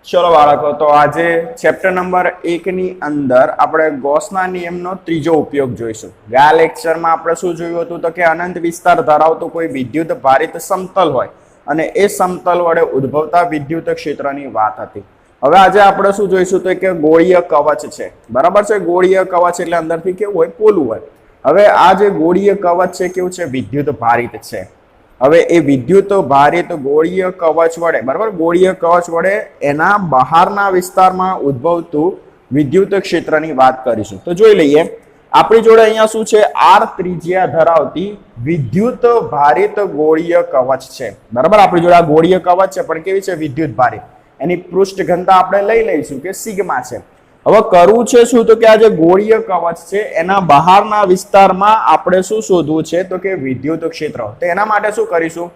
चलो बाळको, तो आज चैप्टर नंबर 1 ની અંદર આપણે ગોસના નિયમનો ત્રીજો ઉપયોગ જોઈશું। ગયા લેક્ચરમાં આપણે શું જોયું હતું તો કે અનંત વિસ્તાર ધરાવતું કોઈ વિદ્યુત ભારિત સમતલ હોય અને એ સમતલ વડે ઉદ્ભવતા વિદ્યુત ક્ષેત્રની વાત હતી। હવે આજે આપણે શું જોઈશું તો કે ગોળીય કવચ છે, બરાબર છે। ગોળીય કવચ એટલે અંદરથી કેવું હોય, પોલું હોય। હવે આ જે ગોળીય કવચ છે કેવું છે, વિદ્યુત ભારિત છે। હવે એ વિદ્યુત ભારિત ગોળીય કવચ વડે, બરાબર, ગોળીય કવચ વડે એના બહારના વિસ્તારમાં ઉદ્ભવતું વિદ્યુત ક્ષેત્રની વાત કરીશું। તો જોઈ લઈએ, આપણી જોડે અહીંયા શું છે, આર ત્રિજ્યા ધરાવતી વિદ્યુત ભારિત ગોળીય કવચ છે, બરાબર। આપણી જોડે આ ગોળીય કવચ છે પણ કેવી છે, વિદ્યુત ભારિત। એની પૃષ્ઠ ઘનતા આપણે લઈ લઈશું કે સિગ્મા છે। હવે કરવું છે શું તો કે આ જે ગોળીય કવચ છે એના બહારના વિસ્તારમાં આપણે શું શોધવું છે તો કે વિદ્યુત ક્ષેત્ર। તો એના માટે શું કરીશું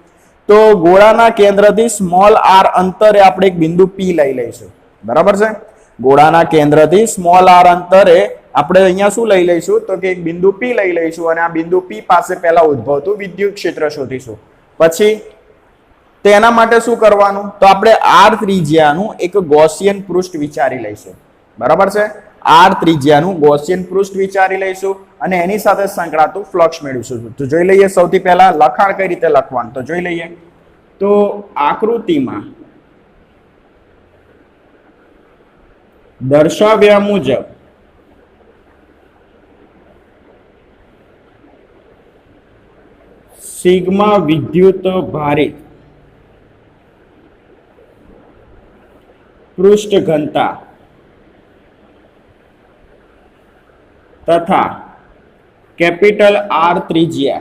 તો ગોળાના કેન્દ્રથી સ્મોલ આર અંતરે આપણે એક બિંદુ P લઈ લઈશું, બરાબર છે। ગોળાના કેન્દ્રથી સ્મોલ આર અંતરે આપણે અહીંયા શું લઈ લઈશું તો કે એક બિંદુ P લઈ લઈશું અને આ બિંદુ P પાસે પહેલા ઉદ્ભવતું વિદ્યુત ક્ષેત્ર શોધીશું। પછી તેના માટે શું કરવાનું તો આપણે આર ત્રિજ્યાનું એક ગૌસિયન પૃષ્ઠ વિચારી લઈશું, બરાબર છે। આર ત્રિજ્યાનું ગૌસિયન પૃષ્ઠ વિચારી લઈશું અને એની સાથે સંકળાતું ફ્લક્સ મેળવીશું। તો જોઈ લઈએ, સૌથી પહેલા લખાણ કઈ રીતે લખવાનું તો જોઈ લઈએ। તો આકૃતિમાં દર્શાવ્યા મુજબ સિગ્મા વિદ્યુત ભારિત पृष्ठ घनता तथा कैपिटल आर त्रिज्या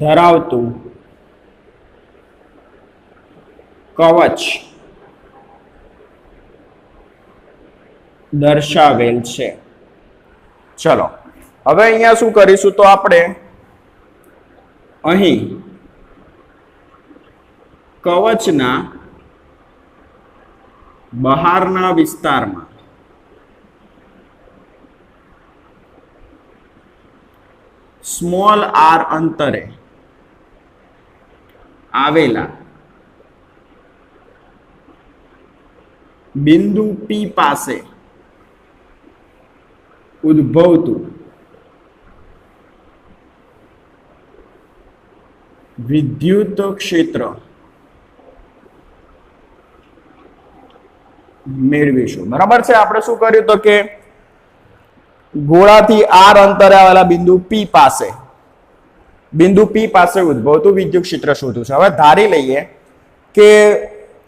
धरावतु कवच दर्शावेल छे। चलो हवे अहींया शुं करीशुं तो आपणे अहीं कवचना बहारना विस्तारमा स्मॉल आर अंतरे आवेला बिंदु P पासे उद्भवतु विद्युत क्षेत्र મેળવીશું, બરાબર છે। આપણે શું કર્યું તો કે ગોળાથી આર અંતરે આવેલા બિંદુ P પાસે ઉદ્ભવતું વિદ્યુત ક્ષેત્ર શોધવું છે। હવે ધારી લઈએ કે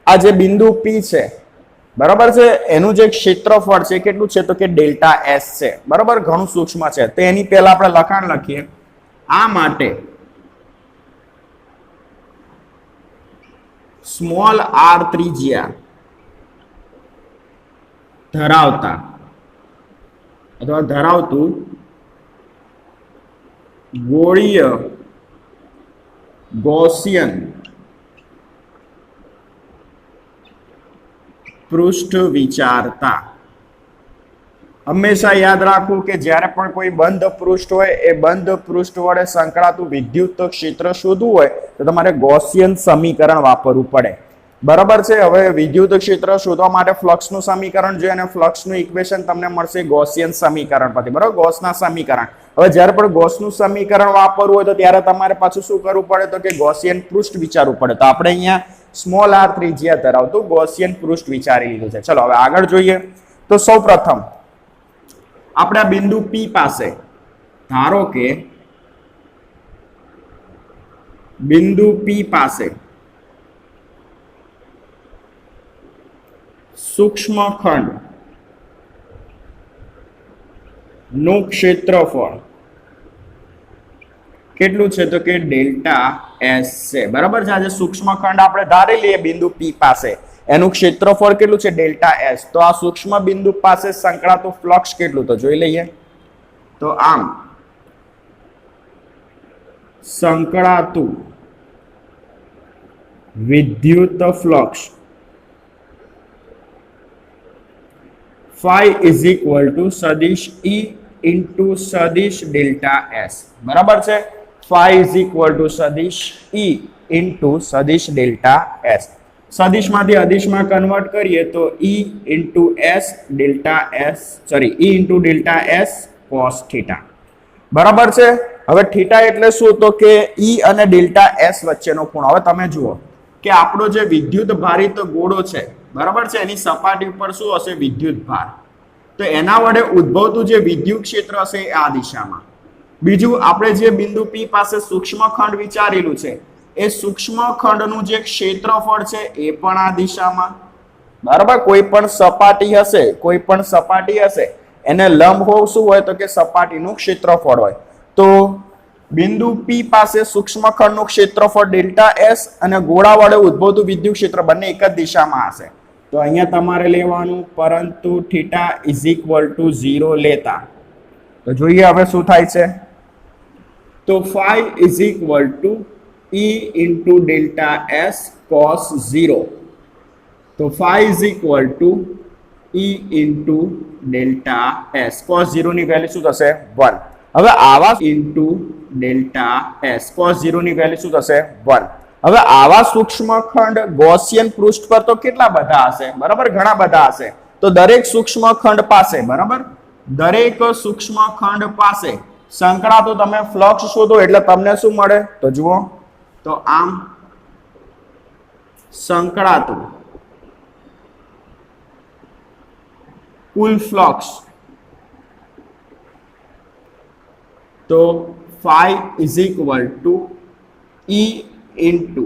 આ જે બિંદુ P છે, બરાબર છે, એનું જે ક્ષેત્રફળ છે કેટલું છે તો કે ડેલ્ટા S છે, બરાબર, ઘણું સૂક્ષ્મ છે। તો એની પહેલા આપણે લખાણ લખીએ। આ માટે સ્મોલ આર ત્રિજ્યા ધરાવતા અથવા ધરાવતું ગોળીય ગૌસિયન પૃષ્ઠ વિચારતા। હંમેશા યાદ રાખવું કે જ્યારે પણ કોઈ બંધ પૃષ્ઠ હોય એ બંધ પૃષ્ઠ વડે સંકળાતું વિદ્યુત ક્ષેત્ર શોધવું હોય તો તમારે ગૌસિયન સમીકરણ વાપરવું પડે, બરાબર છે। હવે વિદ્યુત ક્ષેત્ર શોધવા માટે ફ્લક્સનું સમીકરણ જોઈએ અને ફ્લક્સનું ઇક્વેશન તમને મળશે ગૌસિયન સમીકરણ પરથી, બરાબર, ગૌસના સમીકરણ। હવે જ્યારે પણ ગૌસનું સમીકરણ વાપરવું હોય તો ત્યારે તમારે પાછું શું કરવું પડે તો કે ગૌસિયન પૃષ્ઠ વિચારવું પડે। તો આપણે અહીંયા સ્મોલ આર ત્રિજ્યા ધરાવતું ગૌસિયન પૃષ્ઠ વિચારી લીધું છે। ચલો હવે આગળ જોઈએ। તો સૌપ્રથમ આપણે આ બિંદુ P પાસે, ધારો કે બિંદુ P પાસે सूक्ष्म खंड નું ક્ષેત્રફળ કેટલું છે તો કે ડેલ્ટા S છે, બરાબર છે। આજે સૂક્ષ્મ ખંડ આપણે ધારી લઈએ બિંદુ P પાસે, એનું ક્ષેત્રફળ કેટલું છે ડેલ્ટા S। તો આ સૂક્ષ્મ બિંદુ પાસે સંકળાતું ફ્લક્સ કેટલું તો જોઈ લઈએ। તો આમ સંકળાતું વિદ્યુત flux phi is equal to सदिश E into सदिश डेल्टा S बराबर है। phi is equal to सदिश E into सदिश डेल्टा S। સદિશમાંથી અદિશમાં કન્વર્ટ કરીએ તો E into S delta S sorry E into delta S cos theta બરાબર છે। હવે થીટા એટલે શું તો કે E અને ડેલ્ટા એસ વચ્ચેનો ખૂણો। હવે તમે જુઓ કે આપણો જે વિદ્યુત ભારિત ગોળો છે બરાબર છે એની સપાટી ઉપર શું હશે વિદ્યુત ભાર તો એના વડે ઉદ્ભવતું જે વિદ્યુત ક્ષેત્ર હશે એ આ દિશામાં। બીજું આપણે જે બિંદુ P પાસે સૂક્ષ્મ ખંડ વિચારેલું છે એ સૂક્ષ્મ ખંડનું જે ક્ષેત્રફળ છે એ પણ આ દિશામાં બરાબર। કોઈ પણ સપાટી હશે એને લંબ હોવું શું હોય તો કે સપાટીનું ક્ષેત્રફળ હોય તો બિંદુ P પાસે સૂક્ષ્મ ખંડનું ક્ષેત્રફળ ડેલ્ટા એસ અને ગોળા વડે ઉદ્ભવતું વિદ્યુત ક્ષેત્ર બંને એક જ દિશામાં હશે તો અહીંયા તમારે લેવાનું પરંતુ થીટા ઇઝ ઇક્વલ ટુ 0 લેતા તો જોઈએ હવે શું થાય છે તો phi is equal to E into delta S cos 0 તો phi is equal to E into delta S cos 0 ની વેલ્યુ શું થશે 1 હવે આવા ઇન્ટુ ડેલ્ટા એસ કોસ 0 ની વેલ્યુ શું થશે 1 હવે આવા સૂક્ષ્મખંડ ગૌસિયન પૃષ્ઠ પર તો કેટલા બધા હશે બરાબર ઘણા બધા હશે તો દરેક સૂક્ષ્મખંડ પાસે બરાબર દરેક સૂક્ષ્મખંડ પાસે સંકળાતો તમે ફ્લક્સ શોધો એટલે તમને શું મળે તો જુઓ તો આમ સંકળાતું કુલ ફ્લક્સ તો phi is equal to E into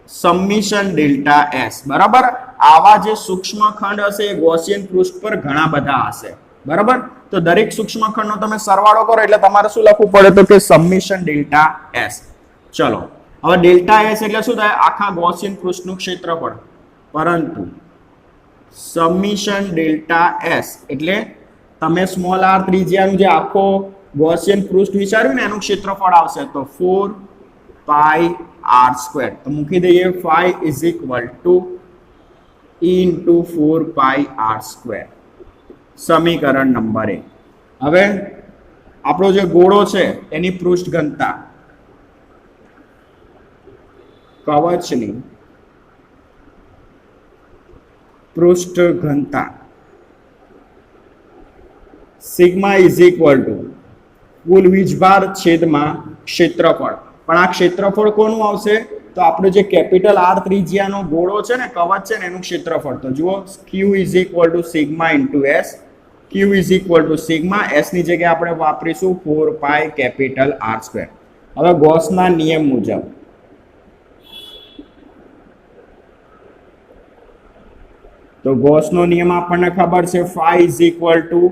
summation delta S બરાબર આવા જે સૂક્ષ્મખંડ હશે એ ગૌસિયન પૃષ્ઠ પર ઘણા બધા હશે બરાબર તો દરેક સૂક્ષ્મખંડનો તમે સરવાળો કરો એટલે તમારે શું લખવું પડે તો કે સમિશન ડેલ્ટા એસ ચલો હવે ડેલ્ટા એસ એટલે શું થાય આખા ગૌસિયન પૃષ્ઠનું ક્ષેત્રફળ પરંતુ સમિશન ડેલ્ટા એસ એટલે તમે સ્મોલ r ત્રિજ્યાનું જે આખો ગૌસિયન પૃષ્ઠ વિચાર્યું ને એનું ક્ષેત્રફળ આવશે તો 4 પાઈ r² તો મૂકી દઈએ phi is equal to E into 4 pi r² સમીકરણ નંબર 1 હવે આપણો જે ગોળો છે એની પૃષ્ઠ ઘનતા કવચની પૃષ્ઠ ઘનતા સિગ્મા ઇઝ ઇક્વલ ટુ કુલ વીજભાર છેદમાં ક્ષેત્રફળ પણ આ ક્ષેત્રફળ કોનું આવશે તો આપણો જે કેપિટલ R ત્રિજ્યાનો ગોળો છે ને કવચ છે ને એનું ક્ષેત્રફળ તો જુઓ Q is equal to sigma into S Q is equal to sigma S ની જગ્યાએ આપણે વાપરીશું 4 પાઈ કેપિટલ R²। હવે ગૌસના નિયમ મુજબ તો ગૌસનો નિયમ આપણને ખબર છે phi is equal to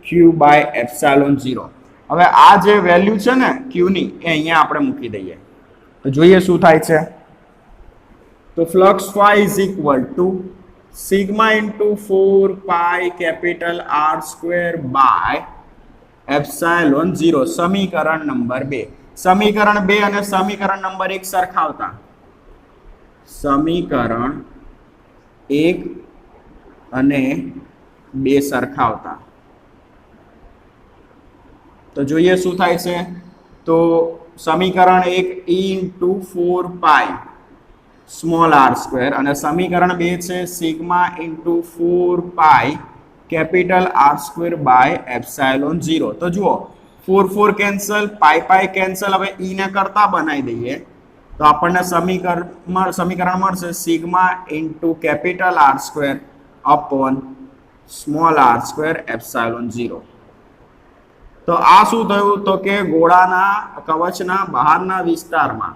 Q by epsilon 0 હવે આ જે વેલ્યુ છે ને Q ની એ અહીંયા આપણે મૂકી દઈએ તો જોઈએ શું થાય છે તો flux phi is equal to sigma into 4 pi capital R² by epsilon 0 સમીકરણ નંબર 2 સમીકરણ 2 અને સમીકરણ નંબર 1 સરખાવતા સમીકરણ 1 અને 2 સરખાવતા તો જોઈએ શું થાય છે તો સમીકરણ 1 E into 4 પાઈ સ્મોલ r² અને સમીકરણ 2 છે sigma into 4 pi capital R² by epsilon 0 તો જુઓ 4 4 કેન્સલ પાઈ કેન્સલ હવે E ને કરતા બનાવી દઈએ તો આપણને સમીકરણ મળશે sigma into capital R² upon small r² epsilon 0 તો આ શું થયું તો કે ગોળાના કવચના બહારના વિસ્તારમાં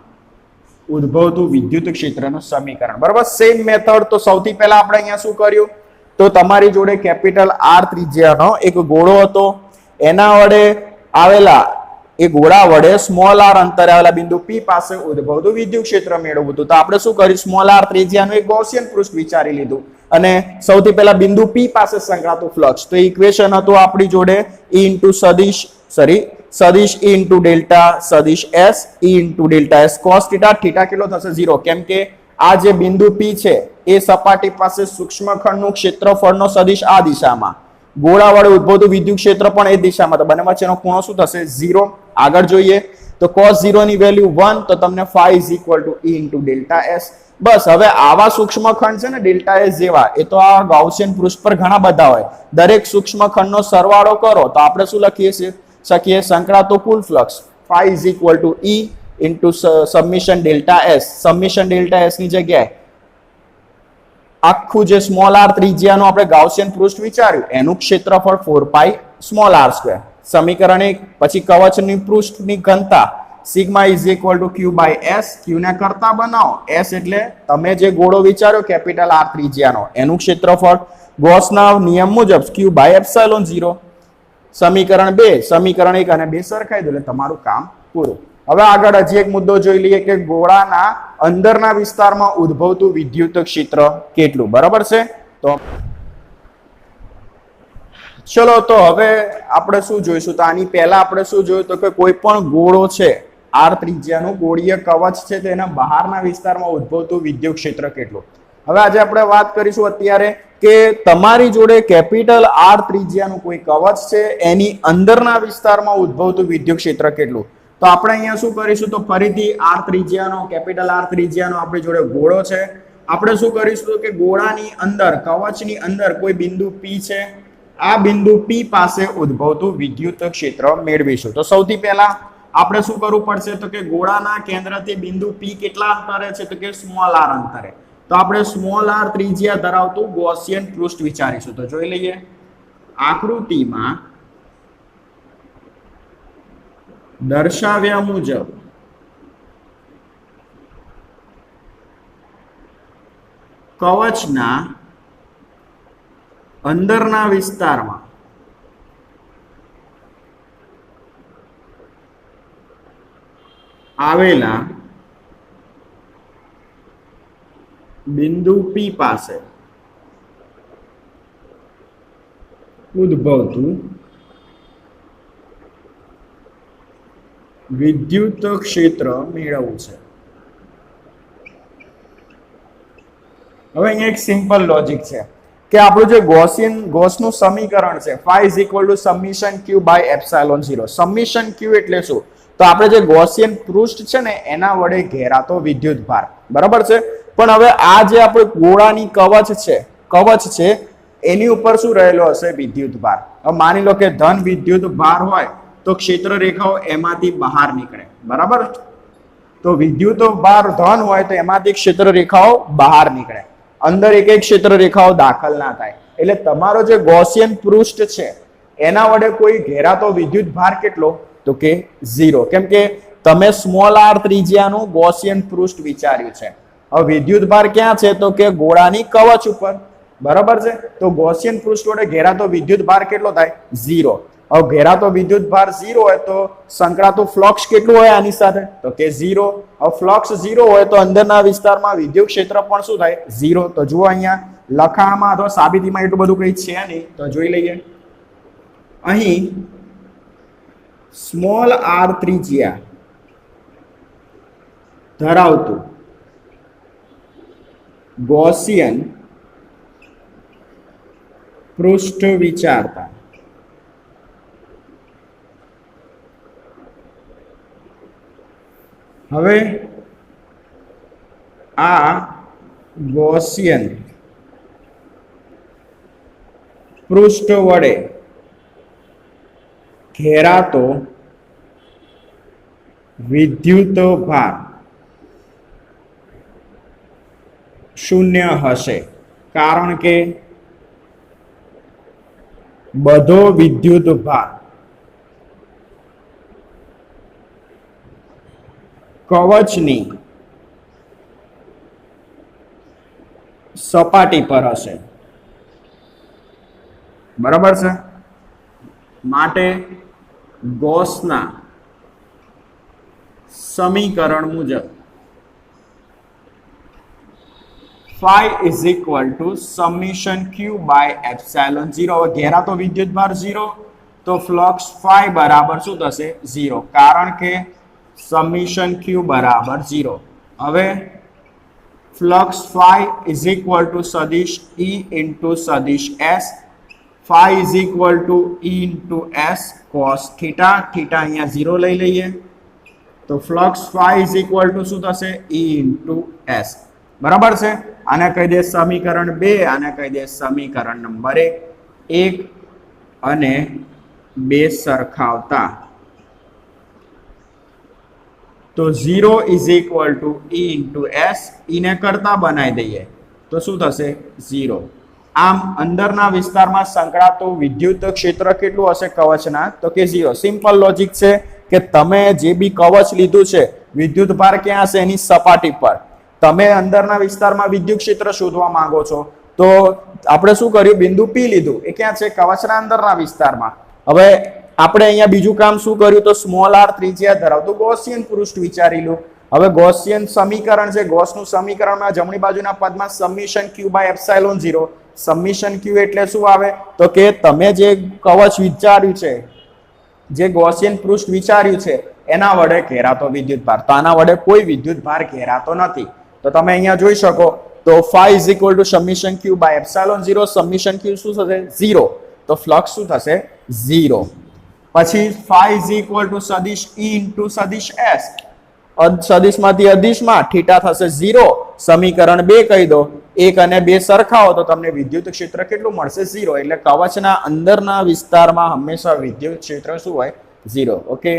ઉદ્ભવતું વિદ્યુત ક્ષેત્રનું સમીકરણ બરાબર સેમ મેથડ તો સૌથી પહેલા આપણે અહીંયા શું કર્યું તો તમારી જોડે કેપિટલ R ત્રિજ્યાનો એક ગોળો હતો એના વડે આવેલા એ ગોળા વડે સ્મોલ r અંતરે આવેલા બિંદુ P પાસે ઉદ્ભવતું વિદ્યુત ક્ષેત્ર મેળવવું હતું તો આપણે શું કર્યું સ્મોલ r ત્રિજ્યાનું એક ગૌસિયન પૃષ્ઠ વિચારી લીધું અને સૌથી પહેલા બિંદુ P પાસે સંકળાતું ફ્લક્સ તો ઇક્વેશન હતું આપણી જોડે E into સદિશ E into ડેલ્ટા સદિશ S E into delta S cos θ θ કેટલો થશે 0 કેમ કે આ જે બિંદુ P છે એ સપાટી પાસે સૂક્ષ્મખંડનું ક્ષેત્રફળનો સદિશ આ દિશામાં ગોળા વડે ઉદ્ભવતું વિદ્યુત ક્ષેત્ર પણ એ દિશામાં તો બંને વચ્ચેનો ખૂણો શું થશે 0 આગળ જોઈએ તો cos 0 ની વેલ્યુ 1, તો તમને phi is equal to E into delta S. બસ હવે આવા સૂક્ષ્મખંડ છે ને ડેલ્ટા એસ જેવા, એ તો આ ગાઉસિયન પૃષ્ઠ પર ઘણા બધા હોય, દરેક સૂક્ષ્મખંડનો સરવાળો કરો તો આપણે શું લખીએ શકીએ, સંકળાતો કુલ flux phi is equal to E into summation delta S. Summation delta S ની જગ્યાએ આખું જે સ્મોલ આર ત્રિજ્યાનું આપણે ગાઉસિયન પૃષ્ઠ વિચાર્યું એનું ક્ષેત્રફળ 4 પાઈ સ્મોલ આર સ્ક્વેર. સમીકરણ 1. પછી કવચની પૃષ્ઠની ઘનતા sigma is equal to Q by S. Q ને કરતા બનાવો, એસ એટલે તમે જે ગોળો વિચાર્યો કેપિટલ આર ત્રિજ્યાનો એનું ક્ષેત્રફળ ગોસના નિયમ મુજબ ક્યુ બાય એપ્સિલોન 0. સમીકરણ 2. સમીકરણ 1 અને 2 સરખાઈ દો એટલે તમારું કામ પૂરું. હવે આગળ હજી એક મુદ્દો જોઈ લઈએ કે ગોળાના અંદરના વિસ્તારમાં ઉદ્ભવતું વિદ્યુત ક્ષેત્ર કેટલું. બરાબર છે? તો ચલો તો હવે આપણે શું જોઈશું, તો આની પહેલા આપણે શું જોયું તો કે કોઈ પણ ગોળો છે આર ત્રિજ્યાનું ગોળીય કવચ છે તેના બહારના વિસ્તારમાં ઉદ્ભવતું વિદ્યુત ક્ષેત્ર કેટલું. હવે આજે આપણે વાત કરીશું અત્યારે કે તમારી જોડે કેપિટલ આર ત્રિજ્યાનું કોઈ કવચ છે એની અંદરના વિસ્તારમાં ઉદ્ભવતું વિદ્યુત ક્ષેત્ર કેટલું. તો આપણે અહીંયા શું કરીશું, તો ફરીથી આર ત્રિજ્યાનો કેપિટલ આર ત્રિજ્યાનો આપણી જોડે ગોળો છે. આપણે શું કરીશું કે ગોળાની અંદર કવચની અંદર કોઈ બિંદુ P છે, આ બિંદુ P પાસે ઉદ્ભવતું વિદ્યુત ક્ષેત્ર મેળવીશું. તો સૌથી પહેલા આપણે શું કરવું પડશે, તો કે ગોળાના કેન્દ્રથી બિંદુ P કેટલા અંતરે છે, તો કે સ્મોલ આર અંતરે. તો આપણે સ્મોલ આર ત્રિજ્યા ધરાવતું ગૌસિયન પૃષ્ઠ વિચારીશું. તો જોઈ લઈએ આકૃતિમાં દર્શાવ્યા મુજબ કવચના અંદરના વિસ્તારમાં આવેલા બિંદુ P પાસે ઉદ્ભવતું વિદ્યુત ક્ષેત્ર મેળવવું છે. હવે અહીંયા એક સિમ્પલ લોજિક છે કે આપણું જે ગૌસનું સમીકરણ છે phi is equal to summation q by epsilon 0. Submission q એટલે શું, તો આપણે જે ગૌસિયન પૃષ્ઠ છે ને એના વડે ઘેરાતો વિદ્યુત ભાર. બરાબર છે? પણ હવે આ જે આપણે ગોળાની કવચ છે એની ઉપર શું રહેલો હશે, વિદ્યુત ભાર. હવે માની લો કે ધન વિદ્યુત ભાર હોય તો ક્ષેત્ર રેખાઓ એમાંથી બહાર નીકળે. બરાબર? તો વિદ્યુત ભાર ધન હોય તો એમાંથી ક્ષેત્ર રેખાઓ બહાર નીકળે, અંદર એક એક ક્ષેત્ર રેખાઓ દાખલ ના થાય. એટલે તમારો જે ગૌસિયન પૃષ્ઠ છે એના વડે કોઈ ઘેરાતો વિદ્યુત ભાર કેટલો, તો કે 0. કેમ કે તમે સ્મોલ આર ત્રિજ્યાનું ગૌસિયન પૃષ્ઠ વિચાર્યું છે. હવે વિદ્યુત ભાર ક્યાં છે, તો કે ગોળાની કવચ ઉપર. બરાબર છે? તો ગૌસિયન પૃષ્ઠ વડે ઘેરાતો વિદ્યુત ભાર કેટલો થાય, 0. હવે ઘેરાતો વિદ્યુત ભાર 0 હોય તો સંકળાતું ફ્લક્સ કેટલું હોય આની સાથે, તો કે 0. હવે ફ્લક્સ 0 હોય તો અંદરના વિસ્તારમાં વિદ્યુત ક્ષેત્ર પણ શું થાય, 0. તો જુઓ અહીંયા લખાણમાં અથવા સાબિતીમાં એટલું બધું કંઈ છે નહીં, તો જોઈ લઈએ. અહીં સ્મોલ આર ત્રિજ્યા ધરાવતું ગૌસિયન પૃષ્ઠ વિચારતા હવે આ ગૌસિયન પૃષ્ઠ વડે ઘેરાતો વિદ્યુત ભાર 0 હશે, કારણ કે બધો વિદ્યુત ભાર કવચની સપાટી પર હશે. બરાબર છે? માટે ગૌસના સમીકરણ મુજબ phi is equal to summation q by epsilon 0. હવે ઘેરાતો વિદ્યુત ભાર 0 તો ફ્લક્સ phi બરાબર શું થશે, 0, કારણ કે સમીશન q બરાબર 0. હવે flux phi is equal to સદિશ E into સદિશ S. phi is equal to E into S cos theta. Theta અહીંયા 0 લઈ લઈએ. તો flux phi is equal to શું થશે E ઇન્ટુ એસ. બરાબર છે. આને કહી દે સમીકરણ 2, આને કહી દે સમીકરણ નંબર 1 અને 2 સરખાવતા તો 0 is equal to E into S. ઈને કરતા બનાવી દઈએ તો શું થશે 0. આમ અંદરના વિસ્તારમાં સંકળાતું વિદ્યુત ક્ષેત્ર કેટલું હશે કવચના તો કે 0. સિમ્પલ લોજિક છે કે તમે જે બી કવચ લીધું છે વિદ્યુત ભાર ક્યાં હશે એની સપાટી પર. તમે અંદરના વિસ્તારમાં વિદ્યુત ક્ષેત્ર શોધવા માંગો છો તો આપણે શું કર્યું બિંદુ P લીધું એ ક્યાં છે કવચના અંદરના વિસ્તારમાં. હવે આપણે અહીંયા બીજું કામ શું કર્યું તો સ્મોલ r ત્રિજ્યા ધરાવતું ગૌસિયન પૃષ્ઠ વિચારી લો. હવે ગૌસિયન સમીકરણ છે ગૌસનું સમીકરણમાં જમણી બાજુના પદમાં summation q by epsilon 0. Summation q એટલે શું આવે તો કે તમે જે કવચ વિચાર્યું છે જે ગૌસિયન પૃષ્ઠ વિચાર્યું છે એના વડે ઘેરાતો વિદ્યુત ભાર. તો આના વડે કોઈ વિદ્યુત ભાર ઘેરાતો નથી. તો તમે અહીંયા જોઈ શકો તો phi is equal to summation q by epsilon 0. Summation q શું થશે 0. તો ફ્લક્સ શું થશે 0. પછી phi is equal to સદિશ E into સદિશ S. સદિશમાંથી અદિશમાં થીટા થશે 0. સમીકરણ 2 કહી દો 1 અને 2 સરખાવો તો તમને વિદ્યુત ક્ષેત્ર કેટલું મળશે 0. એટલે કવચના અંદરના વિસ્તારમાં હંમેશા વિદ્યુત ક્ષેત્ર શું હોય 0. ઓકે.